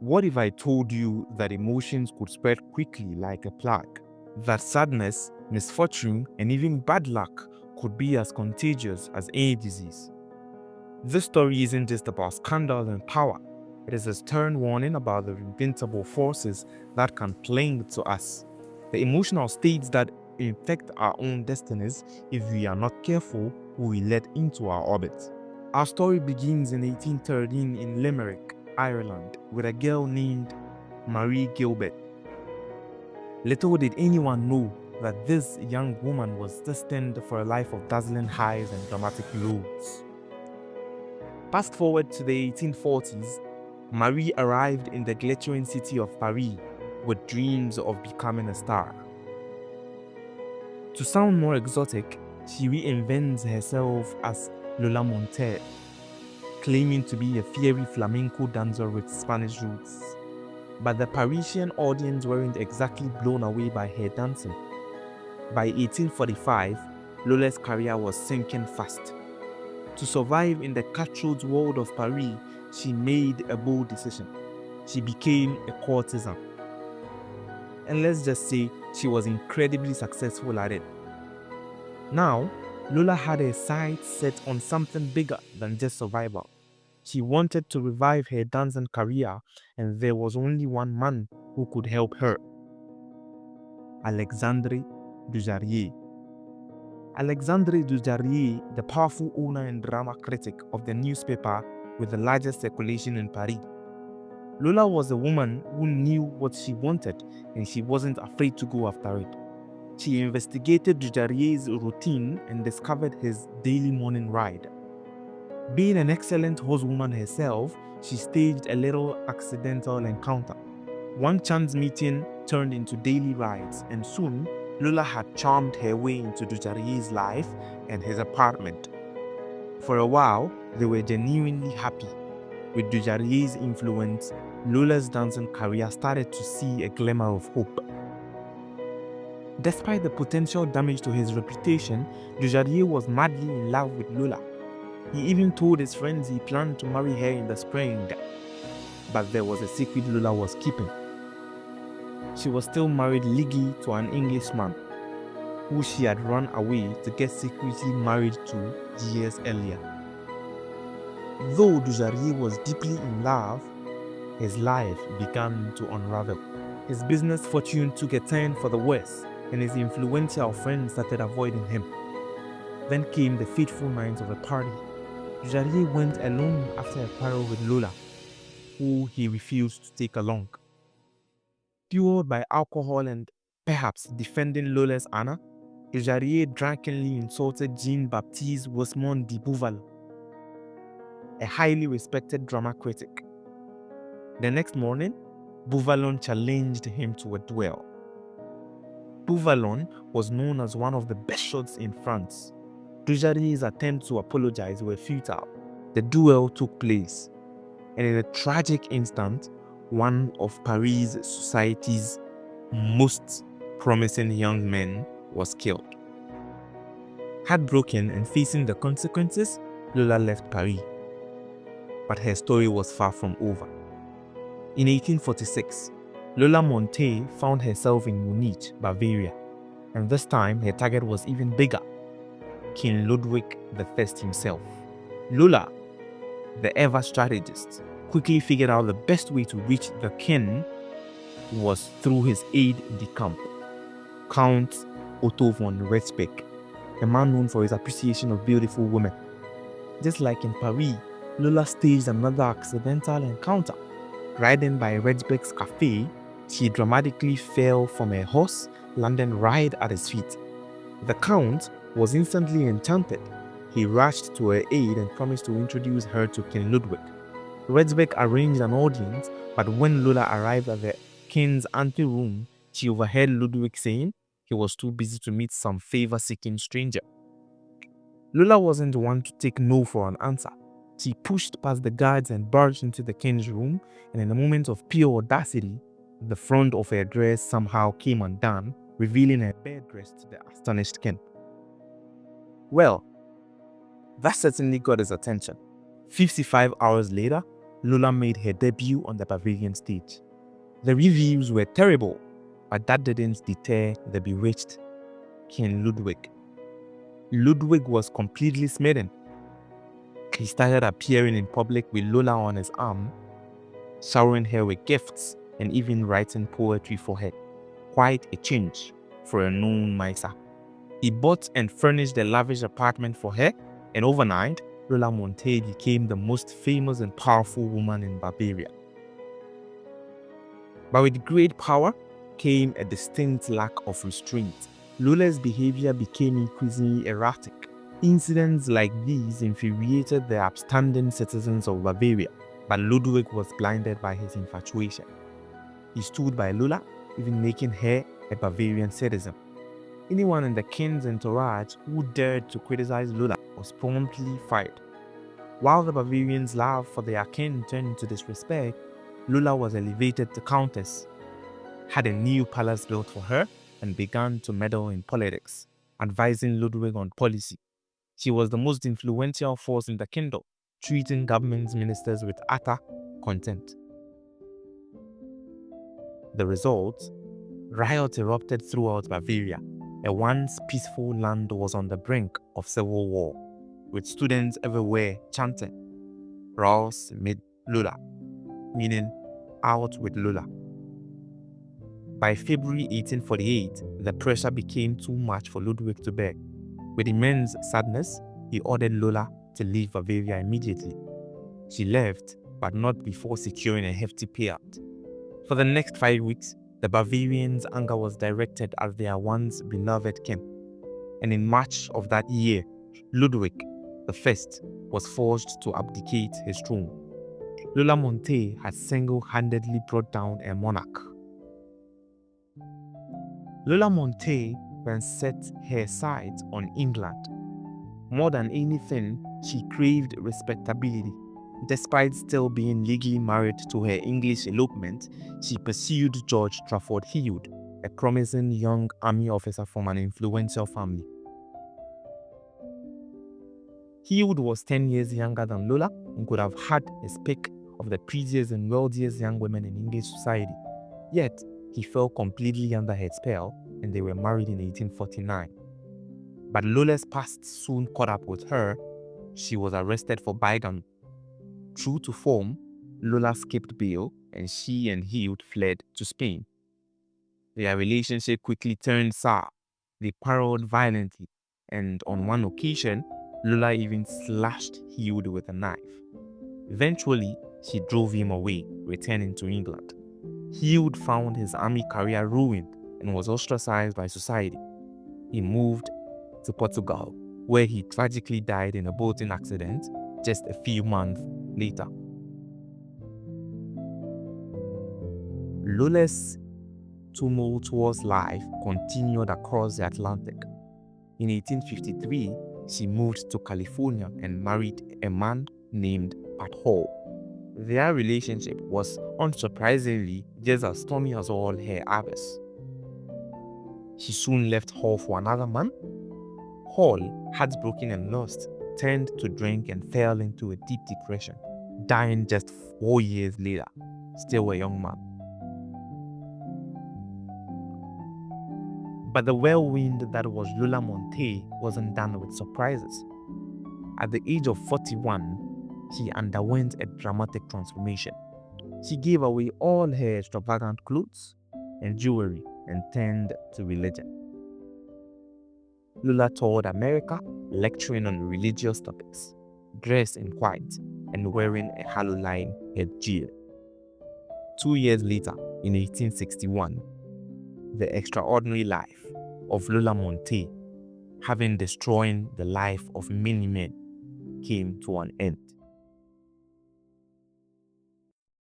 What if I told you that emotions could spread quickly like a plague? That sadness, misfortune, and even bad luck could be as contagious as any disease? This story isn't just about scandal and power. It is a stern warning about the invincible forces that can cling to us, the emotional states that infect our own destinies if we are not careful who we let into our orbit. Our story begins in 1813 in Limerick, Ireland, with a girl named Marie Gilbert. Little did anyone know that this young woman was destined for a life of dazzling highs and dramatic lows. Fast forward to the 1840s, Marie arrived in the glittering city of Paris with dreams of becoming a star. To sound more exotic, she reinvents herself as Lola Monter, claiming to be a fiery flamenco dancer with Spanish roots. But the Parisian audience weren't exactly blown away by her dancing. By 1845, Lola's career was sinking fast. To survive in the cutthroat world of Paris, she made a bold decision. She became a courtesan. And let's just say she was incredibly successful at it. Now, Lola had her sights set on something bigger than just survival. She wanted to revive her dancing career, and there was only one man who could help her: Alexandre Dujardin. Alexandre Dujardin, the powerful owner and drama critic of the newspaper with the largest circulation in Paris. Lola was a woman who knew what she wanted, and she wasn't afraid to go after it. She investigated Dujardin's routine and discovered his daily morning ride. Being an excellent horsewoman herself, she staged a little accidental encounter. One chance meeting turned into daily rides, and soon Lola had charmed her way into Dujardin's life and his apartment. For a while, they were genuinely happy. With Dujardin's influence, Lola's dancing career started to see a glimmer of hope. Despite the potential damage to his reputation, Dujardin was madly in love with Lola. He even told his friends he planned to marry her in the spring. But there was a secret Lola was keeping. She was still married legally to an Englishman who she had run away to get secretly married to years earlier. Though Dujardin was deeply in love, his life began to unravel. His business fortune took a turn for the worse, and his influential friends started avoiding him. Then came the fateful night of a party. Dujardin went alone after a quarrel with Lola, who he refused to take along. Fueled by alcohol and perhaps defending Lola's honor, Dujardin drunkenly insulted Jean-Baptiste Wasmond de Beauval, a highly respected drama critic. The next morning, Beauvalon challenged him to a duel. Beauvalon was known as one of the best shots in France. Dujardin's attempts to apologize were futile. The duel took place, and in a tragic instant, one of Paris society's most promising young men was killed. Heartbroken and facing the consequences, Lola left Paris. But her story was far from over. In 1846, Lola Monte found herself in Munich, Bavaria, and this time her target was even bigger: King Ludwig I himself. Lola, the ever strategist, quickly figured out the best way to reach the king was through his aide-de-camp, Count Otto von Redzbeck, a man known for his appreciation of beautiful women. Just like in Paris, Lola staged another accidental encounter. Riding by Redzbeck's cafe, she dramatically fell from her horse, landing right at his feet. The Count was instantly enchanted. He rushed to her aid and promised to introduce her to King Ludwig. Redzbeck arranged an audience, but when Lola arrived at the king's anteroom, she overheard Ludwig saying he was too busy to meet some favor-seeking stranger. Lola wasn't one to take no for an answer. She pushed past the guards and barged into the king's room, and in a moment of pure audacity, the front of her dress somehow came undone, revealing her bare dress to the astonished king. Well, that certainly got his attention. 55 hours later, Lola made her debut on the Bavarian stage. The reviews were terrible, but that didn't deter the bewitched King Ludwig. Ludwig was completely smitten. He started appearing in public with Lola on his arm, showering her with gifts and even writing poetry for her. Quite a change for a known miser. He bought and furnished a lavish apartment for her, and overnight, Lola Montey became the most famous and powerful woman in Bavaria. But with great power came a distinct lack of restraint. Lola's behavior became increasingly erratic. Incidents like these infuriated the upstanding citizens of Bavaria, but Ludwig was blinded by his infatuation. He stood by Lola, even making her a Bavarian citizen. Anyone in the king's entourage who dared to criticize Lola was promptly fired. While the Bavarians' love for their king turned into disrespect, Lola was elevated to countess, had a new palace built for her, and began to meddle in politics, advising Ludwig on policy. She was the most influential force in the kingdom, treating government ministers with utter contempt. The result? Riots erupted throughout Bavaria. A once peaceful land was on the brink of civil war, with students everywhere chanting, "Raus mit Lola," meaning "out with Lola." By February 1848, the pressure became too much for Ludwig to bear. With immense sadness, he ordered Lola to leave Bavaria immediately. She left, but not before securing a hefty payout. For the next 5 weeks, the Bavarians' anger was directed at their once beloved king. And in March of that year, Ludwig I was forced to abdicate his throne. Lola Montey had single-handedly brought down a monarch. Lola Montey then set her sights on England. More than anything, she craved respectability. Despite still being legally married to her English elopement, she pursued George Trafford Heald, a promising young army officer from an influential family. Heald was 10 years younger than Lola and could have had his pick of the prettiest and wealthiest young women in English society. Yet, he fell completely under her spell and they were married in 1849. But Lola's past soon caught up with her. She was arrested for bigamy. True to form, Lola skipped bail and she and Heald fled to Spain. Their relationship quickly turned sour. They quarreled violently, and on one occasion, Lola even slashed Heald with a knife. Eventually, she drove him away, returning to England. Heald found his army career ruined and was ostracized by society. He moved to Portugal, where he tragically died in a boating accident just a few months later. Lola's tumultuous life continued across the Atlantic. In 1853, she moved to California and married a man named Pat Hall. Their relationship was, unsurprisingly, just as stormy as all her others. She soon left Hall for another man. Hall, heartbroken and lost, turned to drink and fell into a deep depression, dying just 4 years later, still a young man. But the whirlwind that was Lola Montey wasn't done with surprises. At the age of 41, she underwent a dramatic transformation. She gave away all her extravagant clothes and jewelry and turned to religion. Lola toured America, lecturing on religious topics, dressed in white and wearing a halo-line headgear. 2 years later, in 1861, the extraordinary life of Lola Montey, having destroyed the life of many men, came to an end.